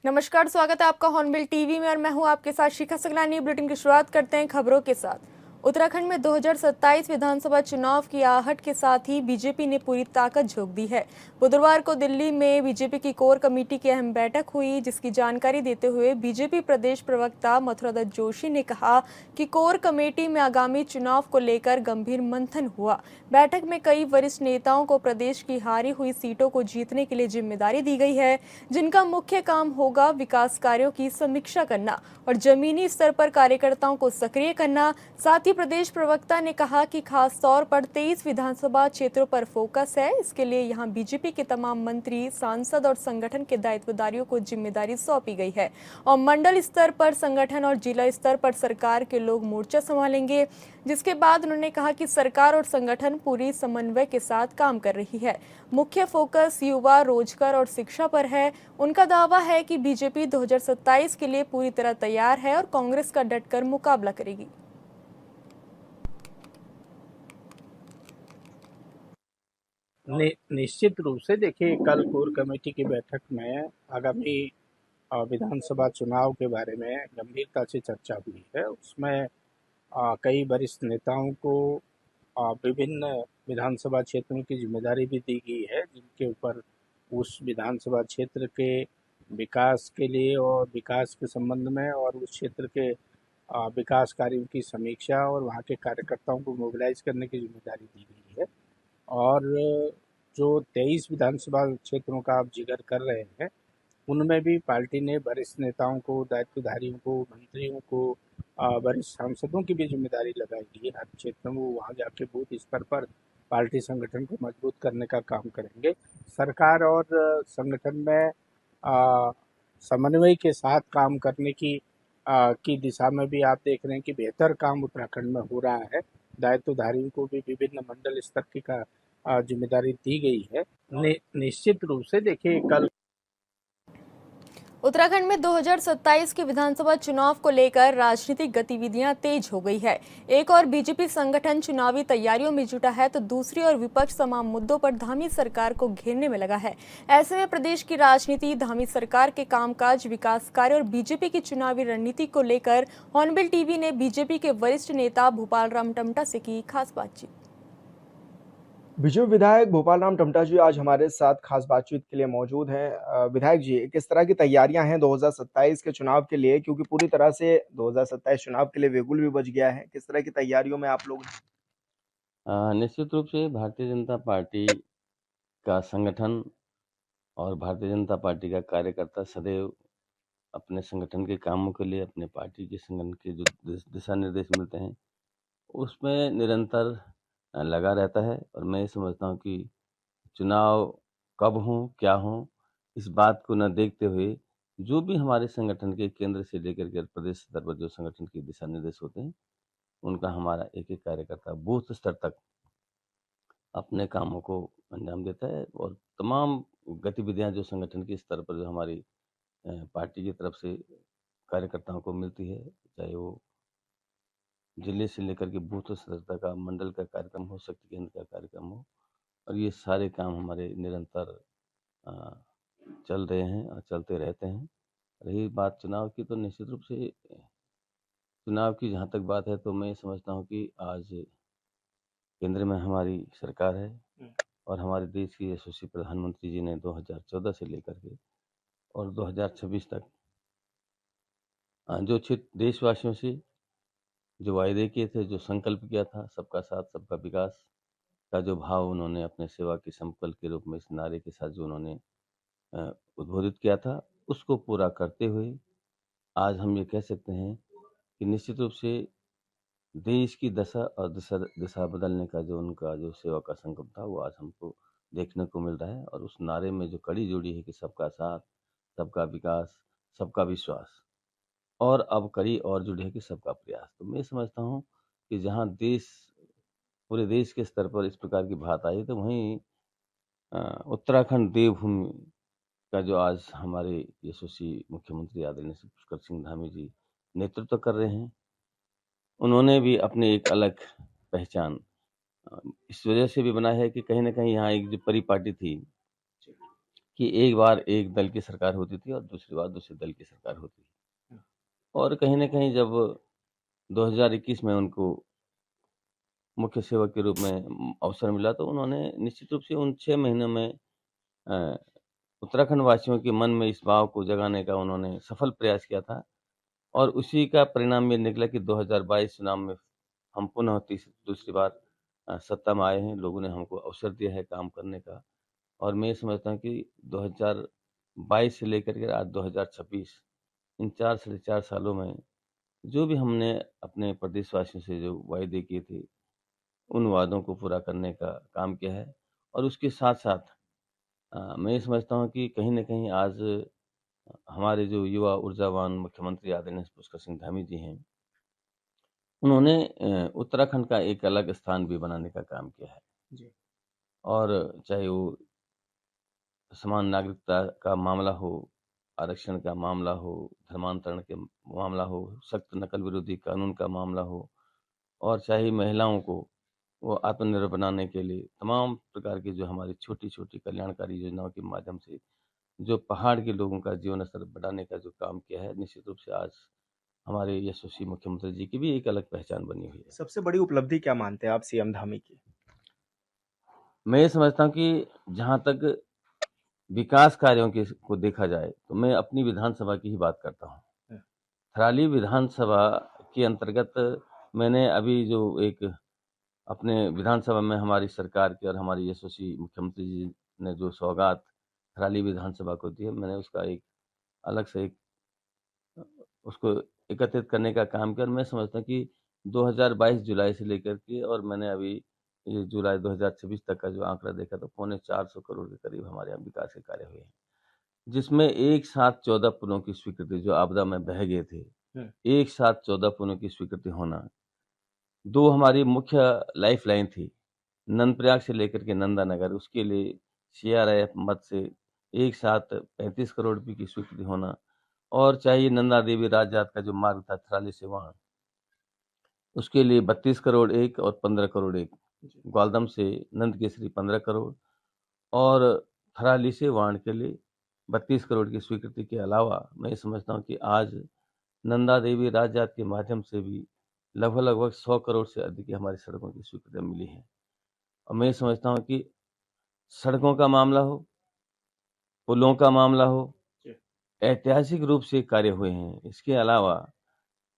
नमस्कार, स्वागत है आपका हॉर्नबिल टीवी में और मैं हूं आपके साथ शिखा सगलानी। बुलेटिन की शुरुआत करते हैं खबरों के साथ। उत्तराखंड में 2027 विधानसभा चुनाव की आहट के साथ ही बीजेपी ने पूरी ताकत झोंक दी है। बुधवार को दिल्ली में बीजेपी की कोर कमेटी की अहम बैठक हुई, जिसकी जानकारी देते हुए बीजेपी प्रदेश प्रवक्ता मथुरादत्त जोशी ने कहा कि कोर कमेटी में आगामी चुनाव को लेकर गंभीर मंथन हुआ। बैठक में कई वरिष्ठ नेताओं को प्रदेश की हारी हुई सीटों को जीतने के लिए जिम्मेदारी दी गई है, जिनका मुख्य काम होगा विकास कार्यों की समीक्षा करना और जमीनी स्तर पर कार्यकर्ताओं को सक्रिय करना। साथ ही प्रदेश प्रवक्ता ने कहा कि खास तौर पर 23 विधानसभा क्षेत्रों पर फोकस है। इसके लिए यहां बीजेपी के तमाम मंत्री, सांसद और संगठन के दायित्वदारियों को जिम्मेदारी सौंपी गई है और मंडल स्तर पर संगठन और जिला स्तर पर सरकार के लोग मोर्चा संभालेंगे। जिसके बाद उन्होंने कहा कि सरकार और संगठन पूरी समन्वय के साथ काम कर रही है। मुख्य फोकस युवा, रोजगार और शिक्षा पर है। उनका दावा है कि बीजेपी 2027 के लिए पूरी तरह तैयार है और कांग्रेस का डटकर मुकाबला करेगी। निश्चित रूप से देखिए, कल कोर कमेटी की बैठक में आगामी विधानसभा चुनाव के बारे में गंभीरता से चर्चा हुई है। उसमें कई वरिष्ठ नेताओं को विभिन्न विधानसभा क्षेत्रों की जिम्मेदारी भी दी गई है, जिनके ऊपर उस विधानसभा क्षेत्र के विकास के लिए और विकास के संबंध में और उस क्षेत्र के विकास कार्यों की समीक्षा और वहाँ के कार्यकर्ताओं को मोबिलाइज करने की जिम्मेदारी दी गई है। और जो 23 विधानसभा क्षेत्रों का आप जिक्र कर रहे हैं, उनमें भी पार्टी ने वरिष्ठ नेताओं को, दायित्वधारियों को, मंत्रियों को, वरिष्ठ सांसदों की भी जिम्मेदारी लगाई गई है। हर क्षेत्र में वो वहाँ जाके बूथ स्तर पर पार्टी संगठन को मजबूत करने का काम करेंगे। सरकार और संगठन में समन्वय के साथ काम करने की दिशा में भी आप देख रहे हैं कि बेहतर काम उत्तराखंड में हो रहा है। दायित्वधारियों को भी विभिन्न मंडल स्तर की का जिम्मेदारी दी गई है। निश्चित रूप से देखिए, कल उत्तराखंड में 2027 के विधानसभा चुनाव को लेकर राजनीतिक गतिविधियां तेज हो गई है। एक और बीजेपी संगठन चुनावी तैयारियों में जुटा है, तो दूसरी ओर विपक्ष तमाम मुद्दों पर धामी सरकार को घेरने में लगा है। ऐसे में प्रदेश की राजनीति, धामी सरकार के कामकाज, विकास कार्य और बीजेपी की चुनावी रणनीति को लेकर हॉर्नबिल टीवी ने बीजेपी के वरिष्ठ नेता भूपाल राम टमटा से की खास बातचीत। बीजेपी विधायक भूपाल राम टमटा जी आज हमारे साथ खास बातचीत के लिए मौजूद हैं। विधायक जी, किस तरह की तैयारियां हैं 2027 के चुनाव के लिए, क्योंकि पूरी तरह से 2027 चुनाव के लिए बिगुल भी बज गया है। किस तरह की तैयारियों में आप लोग हैं? निश्चित रूप से भारतीय जनता पार्टी का संगठन और भारतीय जनता पार्टी का कार्यकर्ता सदैव अपने संगठन के कामों के लिए, अपने पार्टी के संगठन के जो दिशा निर्देश मिलते हैं, उसमें निरंतर लगा रहता है। और मैं ये समझता हूँ कि चुनाव कब हों, क्या हों, इस बात को न देखते हुए जो भी हमारे संगठन के केंद्र से लेकर के प्रदेश स्तर पर जो संगठन के दिशा निर्देश होते हैं, उनका हमारा एक-एक कार्यकर्ता बूथ स्तर तक अपने कामों को अंजाम देता है। और तमाम गतिविधियां जो संगठन के स्तर पर जो हमारी पार्टी की तरफ से कार्यकर्ताओं को मिलती है, चाहे वो जिले से लेकर के बूथ स्तर तक का, मंडल का कार्यक्रम हो, शक्ति केंद्र का कार्यक्रम हो, और ये सारे काम हमारे निरंतर अ, चल रहे हैं और चलते रहते हैं। रही बात चुनाव की, तो निश्चित रूप से चुनाव की जहाँ तक बात है, तो मैं समझता हूँ कि आज केंद्र में हमारी सरकार है और हमारे देश की यशस्वी प्रधानमंत्री जी ने 2014 से लेकर के और 2026 तक जो देशवासियों से जो वायदे किए थे, जो संकल्प किया था, सबका साथ सबका विकास का जो भाव उन्होंने अपने सेवा के संकल्प के रूप में इस नारे के साथ जो उन्होंने उद्बोधित किया था, उसको पूरा करते हुए आज हम ये कह सकते हैं कि निश्चित रूप से देश की दशा और दिशा दिशा बदलने का जो उनका जो सेवा का संकल्प था, वो आज हमको देखने को मिल रहा है। और उस नारे में जो कड़ी जुड़ी है कि सबका साथ, सबका विकास, सबका विश्वास, और अब कड़ी और जुड़ी है कि सबका प्रयास। तो मैं समझता हूँ कि जहाँ देश, पूरे देश के स्तर पर इस प्रकार की बात आई, तो वहीं उत्तराखंड देवभूमि का जो आज हमारे यशस्वी मुख्यमंत्री आदरणीय श्री पुष्कर सिंह धामी जी नेतृत्व कर रहे हैं, उन्होंने भी अपनी एक अलग पहचान इस वजह से भी बनाया है कि कहीं न कहीं यहाँ एक जो परिपाटी थी, कि एक बार एक दल की सरकार होती थी और दूसरी बार दूसरे दल की सरकार होती थी। और कहीं न कहीं जब 2021 में उनको मुख्य सेवक के रूप में अवसर मिला, तो उन्होंने निश्चित रूप से उन 6 महीनों में अ, उत्तराखंड वासियों के मन में इस भाव को जगाने का उन्होंने सफल प्रयास किया था। और उसी का परिणाम ये निकला कि 2022 चुनाव में हम पुनः दूसरी बार सत्ता में आए हैं। लोगों ने हमको अवसर दिया है काम करने का। और मैं ये समझता हूँ कि 2022 से लेकर के आज 2026, इन 4 साढ़े 4 सालों में जो भी हमने अपने प्रदेशवासियों से जो वायदे किए थे, उन वादों को पूरा करने का काम किया है। और उसके साथ-साथ मैं ये समझता हूँ कि कहीं न कहीं आज हमारे जो युवा ऊर्जावान मुख्यमंत्री आदरणीय पुष्कर सिंह धामी जी हैं, उन्होंने उत्तराखंड का एक अलग स्थान भी बनाने का काम किया है। जी। और चाहे वो समान नागरिकता का मामला हो, आरक्षण का मामला हो, धर्मांतरण के मामला हो, सख्त नकल विरोधी कानून का मामला हो, और चाहे महिलाओं को वो आत्मनिर्भर बनाने के लिए तमाम प्रकार की जो हमारी छोटी-छोटी कल्याणकारी योजनाओं के माध्यम से जो पहाड़ के लोगों का जीवन स्तर बढ़ाने का जो काम किया है, निश्चित रूप से आज हमारे यशस्वी मुख्यमंत्री जी की भी एक अलग पहचान बनी हुई है। सबसे बड़ी उपलब्धि क्या मानते हैं आप सीएम धामी की? मैं ये समझता हूँ कि जहाँ तक विकास कार्यों को देखा जाए, तो मैं अपनी विधानसभा की ही बात करता हूँ। हुँ। थराली विधानसभा के अंतर्गत मैंने अभी जो एक अपने विधानसभा में हमारी सरकार की और हमारी यशस्वी मुख्यमंत्री जी ने जो सौगात थराली विधानसभा को दी है, मैंने उसका एक अलग से एक उसको एकत्रित करने का काम किया। और मैं समझता हूँ कि 2022 जुलाई से लेकर के और मैंने अभी ये जुलाई 2026 तक का जो आंकड़ा देखा, तो पौने 400 करोड़ के करीब हमारे यहाँ विकास के कार्य हुए हैं। जिसमें एक साथ 14 पुलों की स्वीकृति जो आपदा में बह गए थे, हुँ। एक साथ 14 पुलों की स्वीकृति होना। 2 हमारी मुख्य लाइफ़लाइन थी, नंदप्रयाग से लेकर के नंदानगर, उसके लिए सीआरआईएफ मद से एक साथ 35 करोड़ रुपए की स्वीकृति होना। और चाहे ये नंदा देवी राजजात का जो मार्ग था थराली से वहाँ, उसके लिए 32 करोड़ एक और 15 करोड़ एक। जी। ग्वालदम से नंदकेसरी 15 करोड़ और थराली से वाण के लिए 32 करोड़ की स्वीकृति के अलावा मैं ये समझता हूँ कि आज नंदा देवी राजजात के माध्यम से भी लगभग 100 करोड़ से अधिक की हमारी सड़कों की स्वीकृतियाँ मिली हैं। और मैं ये समझता हूँ कि सड़कों का मामला हो, पुलों का मामला हो, जी। ऐतिहासिक रूप से कार्य हुए हैं। इसके अलावा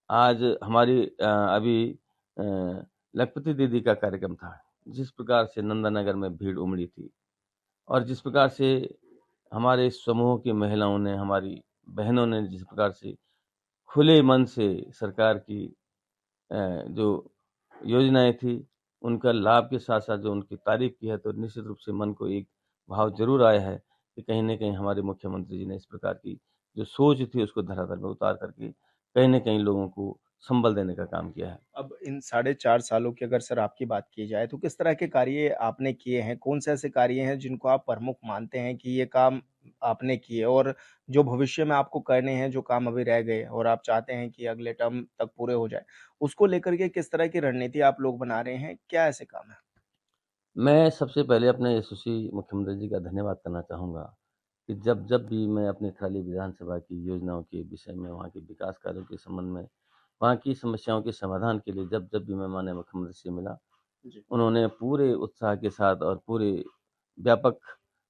आज हमारी अभी लखपति दीदी का कार्यक्रम था, जिस प्रकार से नंदानगर में भीड़ उमड़ी थी और जिस प्रकार से हमारे समूह की महिलाओं ने, हमारी बहनों ने जिस प्रकार से खुले मन से सरकार की जो योजनाएँ थी, उनका लाभ के साथ-साथ जो उनकी तारीफ़ की है, तो निश्चित रूप से मन को एक भाव ज़रूर आया है कि कहीं न कहीं हमारे मुख्यमंत्री जी ने इस प्रकार की जो सोच थी, उसको धरातल पे उतार करके कहीं न कहीं लोगों को संबल देने का काम किया है। अब इन साढ़े 4 सालों की अगर सर आपकी बात की जाए तो किस तरह के कार्य आपने किए हैं? कौन से ऐसे कार्य हैं जिनको आप प्रमुख मानते हैं कि ये काम आपने किए और जो भविष्य में आपको करने हैं, जो काम अभी रह गए और आप चाहते हैं कि अगले टर्म तक पूरे हो जाएँ, उसको लेकर के किस तरह की रणनीति आप लोग बना रहे हैं? क्या ऐसे काम हैं? मैं सबसे पहले अपने यशस्वी मुख्यमंत्री जी का धन्यवाद करना चाहूँगा कि जब भी मैं अपनी थराली विधानसभा की योजनाओं के विषय में, वहाँ के विकास कार्यों के संबंध में, वहाँ की समस्याओं के समाधान के लिए जब भी मैं माननीय मुख्यमंत्री से मिला, जी। उन्होंने पूरे उत्साह के साथ और पूरे व्यापक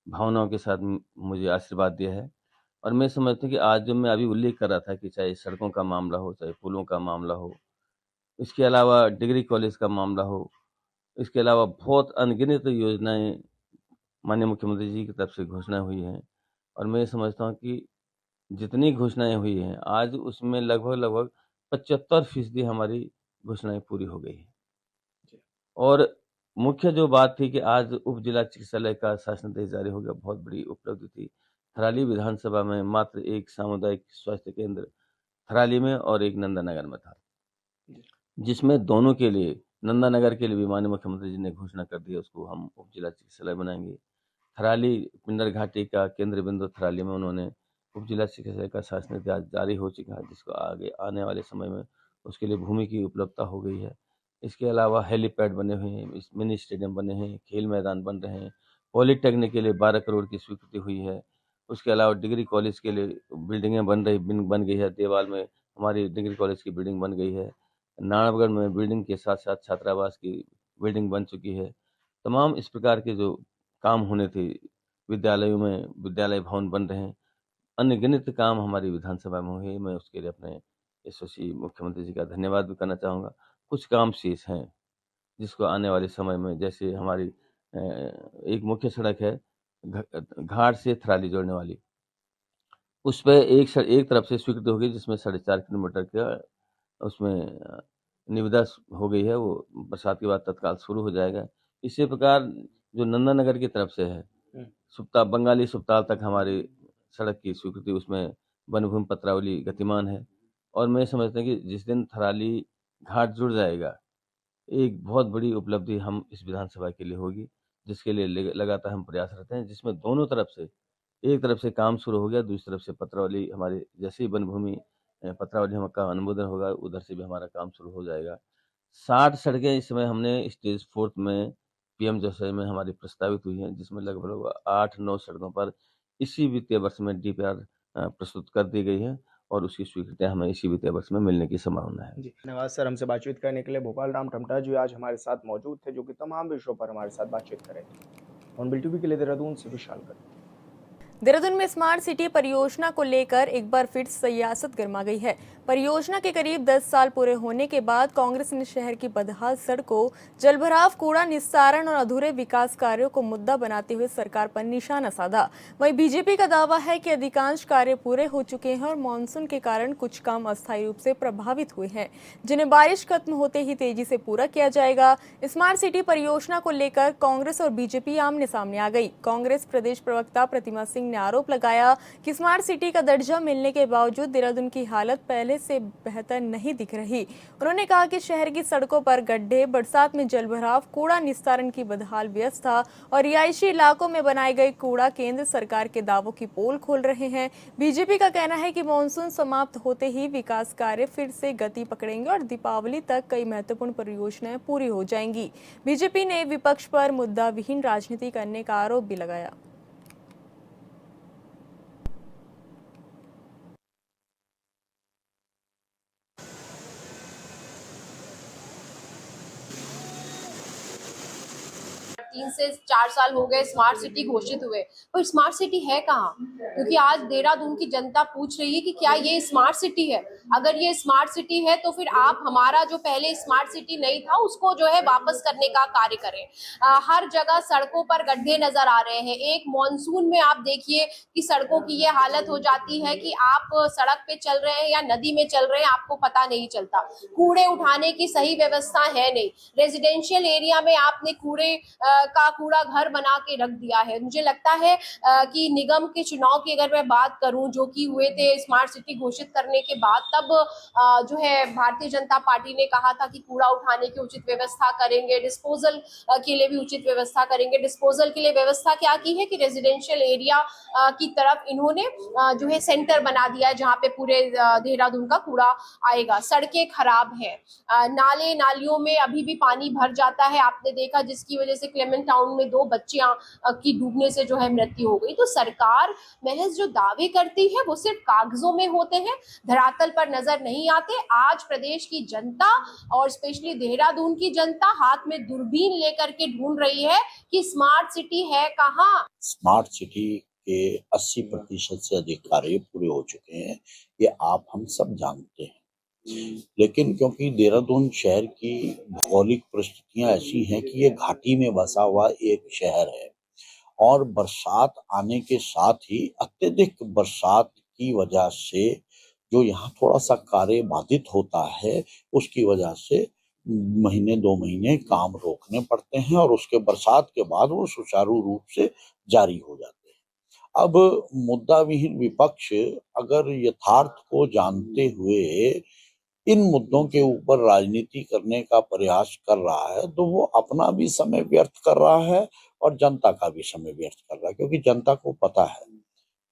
भावनाओं के साथ मुझे आशीर्वाद दिया है। और मैं समझता हूँ कि आज जो मैं अभी उल्लेख कर रहा था कि चाहे सड़कों का मामला हो, चाहे पुलों का मामला हो, इसके अलावा डिग्री कॉलेज का मामला हो, इसके अलावा बहुत अनगिनत योजनाएँ माननीय मुख्यमंत्री जी की तरफ से घोषणा हुई हैं। और मैं ये समझता हूँ कि जितनी घोषणाएँ हुई हैं, आज उसमें लगभग 75% हमारी घोषणाएँ पूरी हो गई हैं। जी। और मुख्य जो बात थी कि आज उप जिला चिकित्सालय का शासनादेश जारी हो गया, बहुत बड़ी उपलब्धि थी। थराली विधानसभा में मात्र एक सामुदायिक स्वास्थ्य केंद्र थराली में और एक नंदानगर में था, जी। जिसमें दोनों के लिए, नंदानगर के लिए भी माननीय मुख्यमंत्री जी ने घोषणा कर दी है, उसको हम उप जिला चिकित्सालय बनाएँगे। थराली पिंडर घाटी का केंद्र बिंदु थराली में उन्होंने उप जिला चिकित्सालय का शासनादेश आज जारी हो चुका है, जिसको आगे आने वाले समय में उसके लिए भूमि की उपलब्धता हो गई है। इसके अलावा हेलीपैड बने हुए हैं, मिनी स्टेडियम बने हैं, खेल मैदान बन रहे हैं, पॉलिटेक्निक के लिए 12 करोड़ की स्वीकृति हुई है। उसके अलावा डिग्री कॉलेज के लिए बिल्डिंगें बन गई है। देवाल में हमारी डिग्री कॉलेज की बिल्डिंग बन गई है। नारायणगढ़ में बिल्डिंग के साथ-साथ छात्रावास की बिल्डिंग बन चुकी है। तमाम इस प्रकार के जो काम होने थे, विद्यालयों में विद्यालय भवन बन रहे हैं। अनगिनत काम हमारी विधानसभा में हुए। मैं उसके लिए अपने यशस्वी मुख्यमंत्री जी का धन्यवाद भी करना चाहूँगा। कुछ काम शेष हैं, जिसको आने वाले समय में, जैसे हमारी एक मुख्य सड़क है घ घाट से थराली जोड़ने वाली, उस पे एक तरफ से स्वीकृति हो गई, जिसमें 4.5 किलोमीटर का उसमें निविदा हो गई है, वो बरसात के बाद तत्काल शुरू हो जाएगा। इसी प्रकार जो नंदनगर की तरफ से है, बंगाली सुपताल तक हमारी सड़क की स्वीकृति, उसमें वनभूमि पत्रावली गतिमान है। और मैं समझता हूँ कि जिस दिन थराली घाट जुड़ जाएगा, एक बहुत बड़ी उपलब्धि हम इस विधानसभा के लिए होगी, जिसके लिए लगातार हम प्रयासरत हैं, जिसमें दोनों तरफ से, एक तरफ से काम शुरू हो गया, दूसरी तरफ से पत्रावली हमारी, जैसे ही वन भूमि पत्रावली का अनुमोदन होगा, उधर से भी हमारा काम शुरू हो जाएगा। 60 सड़कें इस समय हमने स्टेज 4 में पीएम जैसे में हमारी प्रस्तावित हुई हैं, जिसमें लगभग 8-9 सड़कों पर इसी वित्तीय वर्ष में डीपीआर प्रस्तुत कर दी गई है और उसकी स्वीकृतियाँ हमें इसी वित्तीय वर्ष में मिलने की संभावना है। जी, धन्यवाद सर, हमसे बातचीत करने के लिए। भोपाल राम टमटा जी आज हमारे साथ मौजूद थे, जो कि तमाम विषयों पर हमारे साथ बातचीत कर रहे थे। ऑन बिल टीवी के लिए देहरादून से विशाल कर। देहरादून में स्मार्ट सिटी परियोजना को लेकर एक बार फिर सियासत गर्मा गई है। परियोजना के करीब 10 साल पूरे होने के बाद कांग्रेस ने शहर की बदहाल सड़कों, जलभराव, कूड़ा निस्तारण और अधूरे विकास कार्यों को मुद्दा बनाते हुए सरकार पर निशाना साधा। वहीं बीजेपी का दावा है कि अधिकांश कार्य पूरे हो चुके हैं और मानसून के कारण कुछ काम अस्थायी रूप से प्रभावित हुए हैं, जिन्हें बारिश खत्म होते ही तेजी से पूरा किया जाएगा। स्मार्ट सिटी परियोजना को लेकर कांग्रेस और बीजेपी आमने सामने आ गई। कांग्रेस प्रदेश प्रवक्ता प्रतिमा सिंह ने आरोप लगाया कि स्मार्ट सिटी का दर्जा मिलने के बावजूद देहरादून की हालत पहले से बेहतर नहीं दिख रही। उन्होंने कहा कि शहर की सड़कों पर गड्ढे, बरसात में जलभराव, कूड़ा निस्तारण की बदहाल व्यवस्था और रिहायशी इलाकों में बनाए गए कूड़ा केंद्र सरकार के दावों की पोल खोल रहे हैं। बीजेपी का कहना है कि मानसून समाप्त होते ही विकास कार्य फिर से गति पकड़ेंगे और दीपावली तक कई महत्वपूर्ण परियोजनाएं पूरी हो जाएंगी। बीजेपी ने विपक्ष पर मुद्दा विहीन राजनीति करने का आरोप भी लगाया। तीन से 4 साल हो गए स्मार्ट सिटी घोषित हुए, पर स्मार्ट सिटी है कहाँ? क्योंकि आज देहरादून की जनता पूछ रही है कि क्या ये स्मार्ट सिटी है? अगर ये स्मार्ट सिटी है तो फिर आप हमारा जो पहले स्मार्ट सिटी नहीं था उसको जो है वापस करने का कार्य करें। हर जगह सड़कों पर गड्ढे नजर आ रहे हैं। एक मॉनसून में आप देखिए कि सड़कों की ये हालत हो जाती है कि आप सड़क पे चल रहे हैं या नदी में चल रहे हैं, आपको पता नहीं चलता। कूड़े उठाने की सही व्यवस्था है नहीं। रेजिडेंशियल एरिया में आपने का कूड़ा घर बना के रख दिया है। मुझे लगता है कि निगम के चुनाव की अगर मैं बात करूं, जो कि हुए थे स्मार्ट सिटी घोषित करने के बाद, तब जो है भारतीय जनता पार्टी ने कहा था कि कूड़ा उठाने की उचित व्यवस्था करेंगे, डिस्पोजल के लिए भी उचित व्यवस्था करेंगे। डिस्पोजल के लिए व्यवस्था क्या की है कि रेजिडेंशियल एरिया की तरफ इन्होंने जो है सेंटर बना दिया है जहाँ पे पूरे देहरादून का कूड़ा आएगा। सड़कें खराब है, नाले नालियों में अभी भी पानी भर जाता है, आपने देखा, जिसकी वजह से क्लेमेंट टाउन में 2 बच्चियां की डूबने से जो है मृत्यु हो गई। तो सरकार महज जो दावे करती है वो सिर्फ कागजों में होते हैं, धरातल पर नजर नहीं आते। आज प्रदेश की जनता और स्पेशली देहरादून की जनता हाथ में दूरबीन लेकर के ढूंढ रही है कि स्मार्ट सिटी है कहाँ। स्मार्ट सिटी के 80% से अधिक कार्य पूरे हो चुके हैं, ये आप हम सब जानते हैं। लेकिन क्योंकि देहरादून शहर की भौगोलिक परिस्थितियां ऐसी हैं कि ये घाटी में बसा हुआ एक शहर है और बरसात आने के साथ ही अत्यधिक बरसात की वजह से जो यहाँ थोड़ा सा कार्य बाधित होता है, उसकी वजह से 1-2 महीने काम रोकने पड़ते हैं और उसके बरसात के बाद वो सुचारू रूप से जारी हो जाते हैं। अब मुद्दा विहीन विपक्ष अगर यथार्थ को जानते हुए इन मुद्दों के ऊपर राजनीति करने का प्रयास कर रहा है, तो वो अपना भी समय व्यर्थ कर रहा है और जनता का भी समय व्यर्थ कर रहा है। क्योंकि जनता को पता है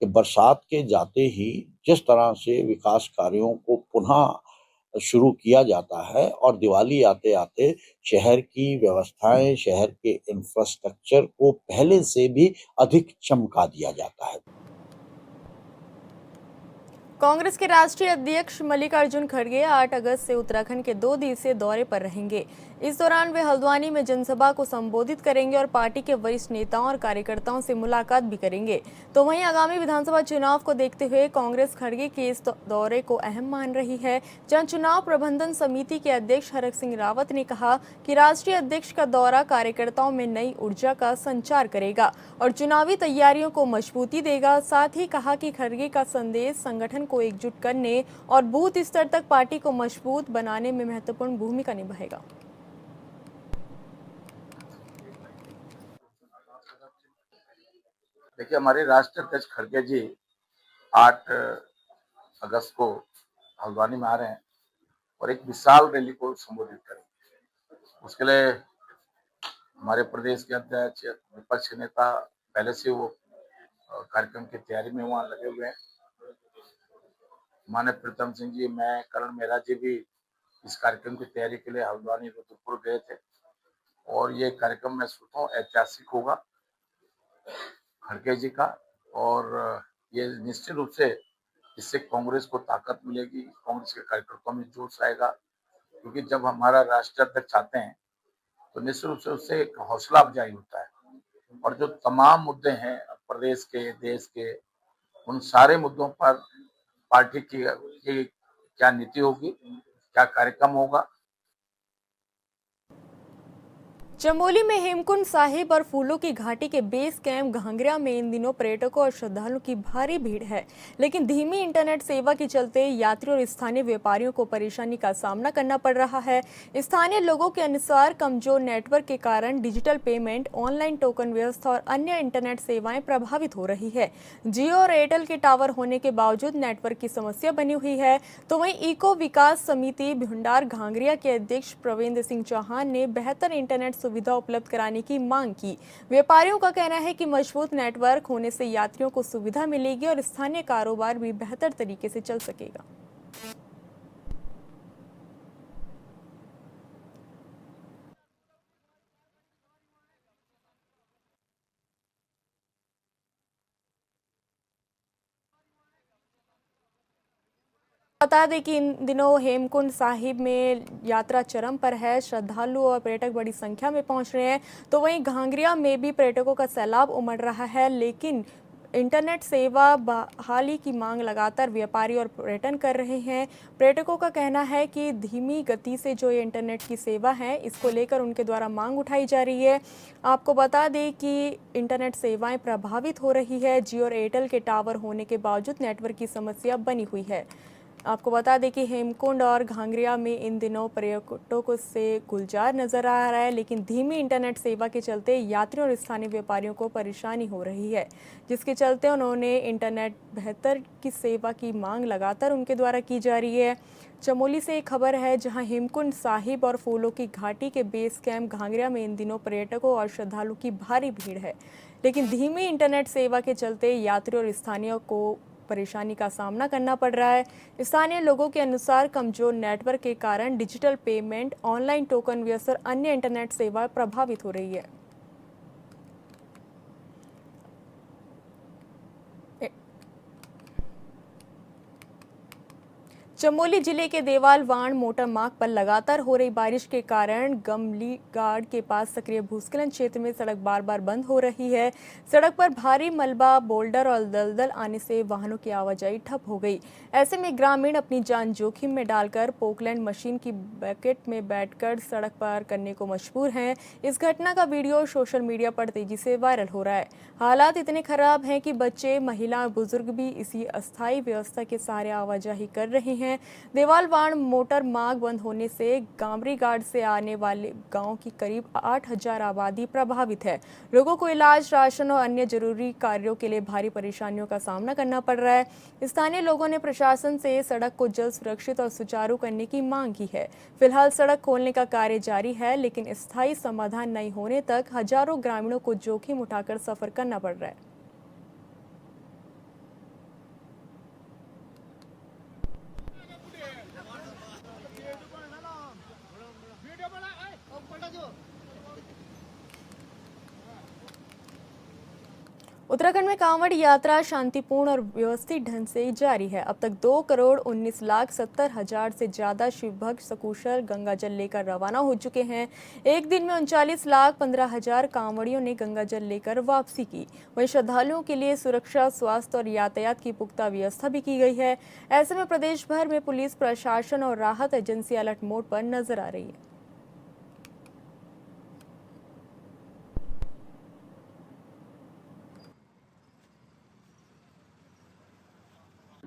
कि बरसात के जाते ही जिस तरह से विकास कार्यों को पुनः शुरू किया जाता है और दिवाली आते आते शहर की व्यवस्थाएं, शहर के इंफ्रास्ट्रक्चर को पहले से भी अधिक चमका दिया जाता है। कांग्रेस के राष्ट्रीय अध्यक्ष मल्लिकार्जुन खड़गे 8 अगस्त से उत्तराखंड के 2 दिवसीय दौरे पर रहेंगे। इस दौरान वे हल्द्वानी में जनसभा को संबोधित करेंगे और पार्टी के वरिष्ठ नेताओं और कार्यकर्ताओं से मुलाकात भी करेंगे। तो वहीं आगामी विधानसभा चुनाव को देखते हुए कांग्रेस खड़गे के इस दौरे को अहम मान रही है, जहां चुनाव प्रबंधन समिति के अध्यक्ष हरक सिंह रावत ने कहा कि राष्ट्रीय अध्यक्ष का दौरा कार्यकर्ताओं में नई ऊर्जा का संचार करेगा और चुनावी तैयारियों को मजबूती देगा। साथ ही कहा कि खड़गे का संदेश संगठन को एकजुट करने और बूथ स्तर तक पार्टी को मजबूत बनाने में महत्वपूर्ण भूमिका निभाएगा। देखिए, हमारे राष्ट्रीय अध्यक्ष खड़गे जी 8 अगस्त को हल्द्वानी में आ रहे हैं और एक विशाल रैली को संबोधित करेंगे। उसके लिए हमारे प्रदेश के अध्यक्ष, विपक्ष के नेता पहले से वो कार्यक्रम की तैयारी में वहाँ लगे हुए हैं। माननीय प्रीतम सिंह जी, मैं, करण मेहरा जी भी इस कार्यक्रम की तैयारी के लिए हल्द्वानी रुद्रपुर गए थे और ये कार्यक्रम मैं सोचता हूँ ऐतिहासिक होगा खड़गे जी का, और ये निश्चित रूप से इससे कांग्रेस को ताकत मिलेगी, कांग्रेस के कार्यकर्ताओं में जोश आएगा, क्योंकि जब हमारा राष्ट्रीय अध्यक्ष आते हैं तो निश्चित रूप से उससे एक हौसला अफजाई होता है और जो तमाम मुद्दे हैं प्रदेश के, देश के, उन सारे मुद्दों पर पार्टी की क्या नीति होगी, क्या कार्यक्रम होगा। चमोली में हेमकुंड साहिब और फूलों की घाटी के बेस कैंप घांगरा में इन दिनों पर्यटकों और श्रद्धालुओं की भारी भीड़ है, लेकिन धीमी इंटरनेट सेवा के चलते यात्रियों और स्थानीय व्यापारियों को परेशानी का सामना करना पड़ रहा है। स्थानीय लोगों के अनुसार कमजोर नेटवर्क के कारण डिजिटल पेमेंट, ऑनलाइन टोकन व्यवस्था और अन्य इंटरनेट सेवाएं प्रभावित हो रही है। जियो और एयरटेल के टावर होने के बावजूद नेटवर्क की समस्या बनी हुई है। तो वहीं इको विकास समिति भंडार घांगरिया के अध्यक्ष प्रवेंद्र सिंह चौहान ने बेहतर इंटरनेट सुविधा उपलब्ध कराने की मांग की। व्यापारियों का कहना है कि मजबूत नेटवर्क होने से यात्रियों को सुविधा मिलेगी और स्थानीय कारोबार भी बेहतर तरीके से चल सकेगा। बता दें कि इन दिनों हेमकुंड साहिब में यात्रा चरम पर है। श्रद्धालु और पर्यटक बड़ी संख्या में पहुंच रहे हैं। तो वहीं घांगरिया में भी पर्यटकों का सैलाब उमड़ रहा है, लेकिन इंटरनेट सेवा बहाली की मांग लगातार व्यापारी और पर्यटन कर रहे हैं। पर्यटकों का कहना है कि धीमी गति से जो ये इंटरनेट की सेवा है, इसको लेकर उनके द्वारा मांग उठाई जा रही है। आपको बता दें कि इंटरनेट सेवाएं प्रभावित हो रही है। जियो और एयरटेल के टावर होने के बावजूद नेटवर्क की समस्या बनी हुई है। आपको बता दें कि हेमकुंड और घांगरिया में इन दिनों पर्यटकों से गुलजार नजर आ रहा है, लेकिन धीमी इंटरनेट सेवा के चलते यात्रियों और स्थानीय व्यापारियों को परेशानी हो रही है, जिसके चलते उन्होंने इंटरनेट बेहतर की सेवा की मांग लगातार उनके द्वारा की जा रही है। चमोली से एक खबर है, जहां हेमकुंड साहिब और फूलों की घाटी के बेस कैंप घांगरिया में इन दिनों पर्यटकों और श्रद्धालुओं की भारी भीड़ है, लेकिन धीमी इंटरनेट सेवा के चलते यात्रियों और स्थानीय को परेशानी का सामना करना पड़ रहा है। स्थानीय लोगों के अनुसार कमजोर नेटवर्क के कारण डिजिटल पेमेंट, ऑनलाइन टोकन व्यवस्था और अन्य इंटरनेट सेवाएं प्रभावित हो रही है। चमोली जिले के देवालवाण मोटर मार्ग पर लगातार हो रही बारिश के कारण गमली गाड़ के पास सक्रिय भूस्खलन क्षेत्र में सड़क बार बार बंद हो रही है। सड़क पर भारी मलबा, बोल्डर और दलदल आने से वाहनों की आवाजाही ठप हो गई। ऐसे में ग्रामीण अपनी जान जोखिम में डालकर पोकलैंड मशीन की बकेट में बैठकर सड़क पार करने को मजबूर हैं। इस घटना का वीडियो सोशल मीडिया पर तेजी से वायरल हो रहा है। हालात इतने खराब हैं कि बच्चे, महिला और बुजुर्ग भी इसी अस्थायी व्यवस्था के सहारे आवाजाही कर रहे हैं। देवालवाण मोटर मार्ग बंद होने से गामरी घाट से आने वाले गांव की करीब 8,000 आबादी प्रभावित है। लोगों को इलाज, राशन और अन्य जरूरी कार्यों के लिए भारी परेशानियों का सामना करना पड़ रहा है। स्थानीय लोगों ने प्रशासन से सड़क को जल्द सुरक्षित और सुचारू करने की मांग की है। फिलहाल सड़क खोलने का कार्य जारी है, लेकिन स्थायी समाधान नहीं होने तक हजारों ग्रामीणों को जोखिम उठाकर सफर करना पड़ रहा है। उत्तराखंड में कांवड़ यात्रा शांतिपूर्ण और व्यवस्थित ढंग से जारी है। अब तक 2,19,70,000 से ज्यादा शिव भक्त सकुशल गंगा जल लेकर रवाना हो चुके हैं। एक दिन में 39,15,000 कांवड़ियों ने गंगा जल लेकर वापसी की। वहीं श्रद्धालुओं के लिए सुरक्षा, स्वास्थ्य और यातायात की पुख्ता व्यवस्था भी की गई है। ऐसे में प्रदेश भर में पुलिस प्रशासन और राहत एजेंसी अलर्ट मोड पर नजर आ रही है।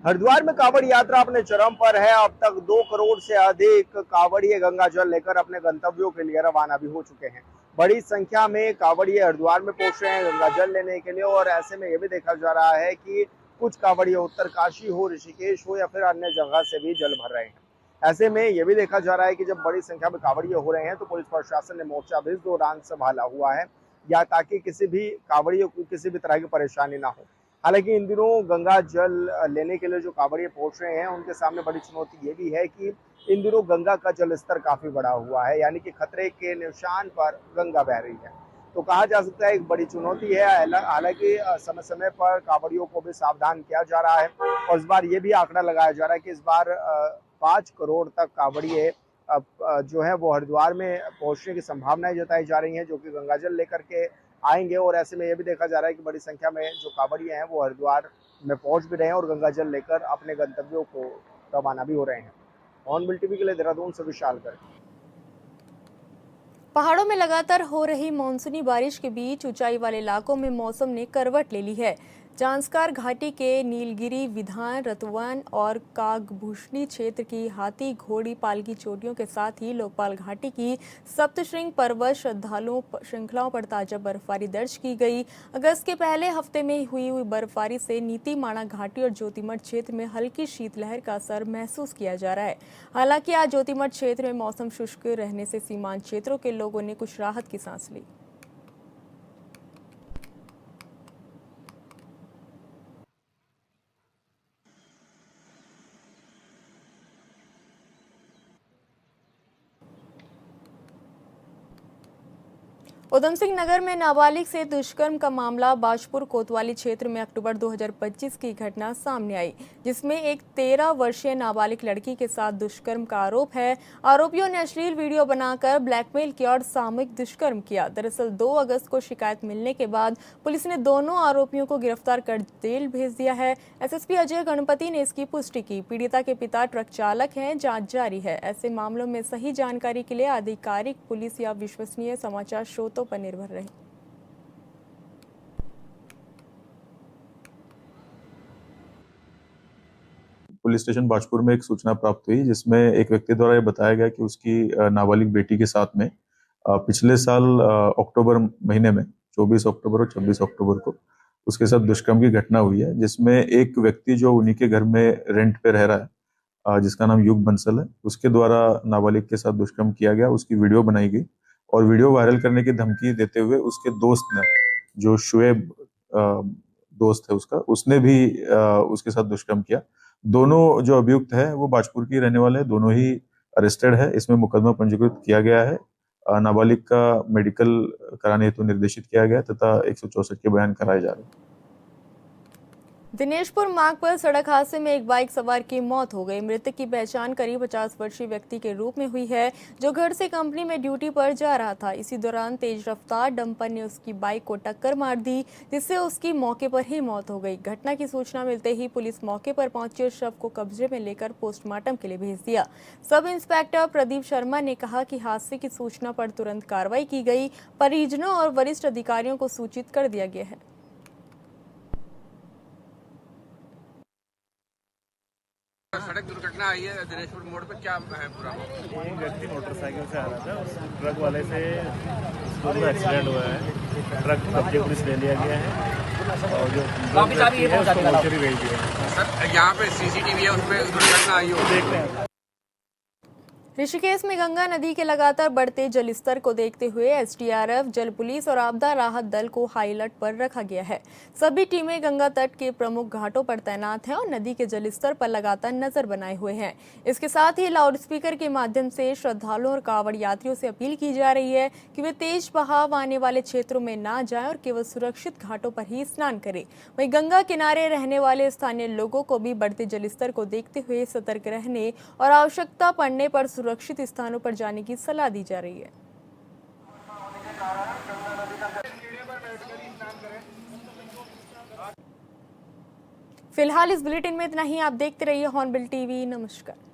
हरिद्वार में कांवड़ यात्रा अपने चरम पर है। अब तक 2 करोड़ से अधिक कांवड़िए गंगा जल लेकर अपने गंतव्यों के लिए रवाना भी हो चुके हैं। बड़ी संख्या में कांवड़िए हरिद्वार में पहुंच रहे हैं गंगा जल लेने के लिए और ऐसे में यह भी देखा जा रहा है कि कुछ कांवड़िए उत्तरकाशी हो, ऋषिकेश हो या फिर अन्य जगह से भी जल भर रहे हैं। ऐसे में यह भी देखा जा रहा है कि जब बड़ी संख्या में कांवड़िए हो रहे हैं तो पुलिस प्रशासन ने मोर्चा भी इस दौरान संभाला हुआ है या ताकि किसी भी कांवड़ियों को किसी भी तरह की परेशानी ना हो। हालांकि इन दिनों गंगा जल लेने के लिए जो कांवड़िए पहुंच रहे हैं उनके सामने बड़ी चुनौती ये भी है कि इन दिनों गंगा का जल स्तर काफी बढ़ा हुआ है, यानी कि खतरे के निशान पर गंगा बह रही है। तो कहा जा सकता है एक बड़ी चुनौती है। हालांकि समय समय पर कांवड़ियों को भी सावधान किया जा रहा है और इस बार ये भी आंकड़ा लगाया जा रहा है कि इस बार 5 करोड़ तक कांवड़िए जो है वो हरिद्वार में पहुंचने की संभावनाएं जताई जा रही हैं, जो कि गंगा जल लेकर के आएंगे। और ऐसे में यह भी देखा जा रहा है कि बड़ी संख्या में जो कांवड़िए हैं वो हरिद्वार में पहुंच भी रहे हैं और गंगा जल लेकर अपने गंतव्यों को रवाना भी हो रहे हैं। ऑनबिल टीवी के लिए देहरादून से विशाल कर। पहाड़ों में लगातार हो रही मानसूनी बारिश के बीच ऊंचाई वाले इलाकों में मौसम ने करवट ले ली है। जांस्कार घाटी के नीलगिरी, विधान, रतवन और कागभूषणी क्षेत्र की हाथी घोड़ी पालकी चोटियों के साथ ही लोकपाल घाटी की सप्तशृंग पर्वत श्रद्धालुओं श्रृंखलाओं पर ताजा बर्फबारी दर्ज की गई। अगस्त के पहले हफ्ते में हुई बर्फबारी से नीतीमाणा घाटी और ज्योतिमठ क्षेत्र में हल्की शीतलहर का असर महसूस किया जा रहा है। हालांकि आज ज्योतिमठ क्षेत्र में मौसम शुष्क रहने से सीमांत क्षेत्रों के लोगों ने कुछ राहत की सांस ली। उधम सिंह नगर में नाबालिग से दुष्कर्म का मामला बाजपुर कोतवाली क्षेत्र में अक्टूबर 2025 की घटना सामने आई, जिसमें एक 13 वर्षीय नाबालिग लड़की के साथ दुष्कर्म का आरोप है। आरोपियों ने अश्लील वीडियो बनाकर ब्लैकमेल किया और सामूहिक दुष्कर्म किया। दरअसल 2 अगस्त को शिकायत मिलने के बाद पुलिस ने दोनों आरोपियों को गिरफ्तार कर जेल भेज दिया है। एसएसपी अजय गणपति ने इसकी पुष्टि की। पीड़िता के पिता ट्रक चालक हैं, जांच जारी है। ऐसे मामलों में सही जानकारी के लिए आधिकारिक पुलिस या विश्वसनीय समाचार स्रोतों पर निर्भर रहे। पुलिस स्टेशन बाजपुर में एक सूचना प्राप्त हुई जिसमें एक व्यक्ति द्वारा ये बताया गया कि उसकी नाबालिग बेटी के साथ में पिछले साल अक्टूबर महीने में 24 अक्टूबर और 26 अक्टूबर को उसके साथ दुष्कर्म की घटना हुई है, जिसमें एक व्यक्ति जो उन्हीं के घर में रेंट पे रह रहा है जिसका नाम युग बंसल है, उसके द्वारा नाबालिग के साथ दुष्कर्म किया गया। उसकी वीडियो बनाई गई और वीडियो वायरल करने की धमकी देते हुए उसके दोस्त ने, जो शुएब दोस्त है उसका, उसने भी उसके साथ दुष्कर्म किया। दोनों जो अभियुक्त है वो बाजपुर की रहने वाले हैं, दोनों ही अरेस्टेड है। इसमें मुकदमा पंजीकृत किया गया है। नाबालिग का मेडिकल कराने हेतु निर्देशित किया गया तथा 164 के बयान कराए जा रहे हैं। दिनेशपुर मार्ग पर सड़क हादसे में एक बाइक सवार की मौत हो गई। मृतक की पहचान करीब 50 वर्षीय व्यक्ति के रूप में हुई है, जो घर से कंपनी में ड्यूटी पर जा रहा था। इसी दौरान तेज रफ्तार डंपर ने उसकी बाइक को टक्कर मार दी, जिससे उसकी मौके पर ही मौत हो गई। घटना की सूचना मिलते ही पुलिस मौके पर पहुंची और शव को कब्जे में लेकर पोस्टमार्टम के लिए भेज दिया। सब इंस्पेक्टर प्रदीप शर्मा ने कहा कि हादसे की सूचना पर तुरंत कार्रवाई की गई। परिजनों और वरिष्ठ अधिकारियों को सूचित कर दिया गया है। सड़क दुर्घटना आई है दिनेशपुर मोड़ पे, क्या है पूरा? एक व्यक्ति मोटरसाइकिल से आ रहा था, उस ट्रक वाले से उसको एक्सीडेंट हुआ है। ट्रक कब्जे पुलिस ले लिया गया है और जो है उसको मोर्चरी भेज दिया है। सर यहाँ पे सीसीटीवी है, उस पर दुर्घटना आई हो, देख रहे हैं। ऋषिकेश में गंगा नदी के लगातार बढ़ते जलस्तर को देखते हुए एसडीआरएफ, जल पुलिस और आपदा राहत दल को हाई अलर्ट पर रखा गया है। सभी टीमें गंगा तट के प्रमुख घाटों पर तैनात हैं और नदी के जलस्तर पर लगातार नजर बनाए हुए हैं। इसके साथ ही लाउडस्पीकर के माध्यम से श्रद्धालुओं और कांवड़ यात्रियों से अपील की जा रही है कि वे तेज बहाव आने वाले क्षेत्रों में ना जाएं और केवल सुरक्षित घाटों पर ही स्नान करें। वहीं गंगा किनारे रहने वाले स्थानीय लोगों को भी बढ़ते जलस्तर को देखते हुए सतर्क रहने और आवश्यकता पड़ने पर सुरक्षित स्थानों पर जाने की सलाह दी जा रही है। फिलहाल इस बुलेटिन में इतना ही। आप देखते रहिए हॉर्नबिल टीवी। नमस्कार।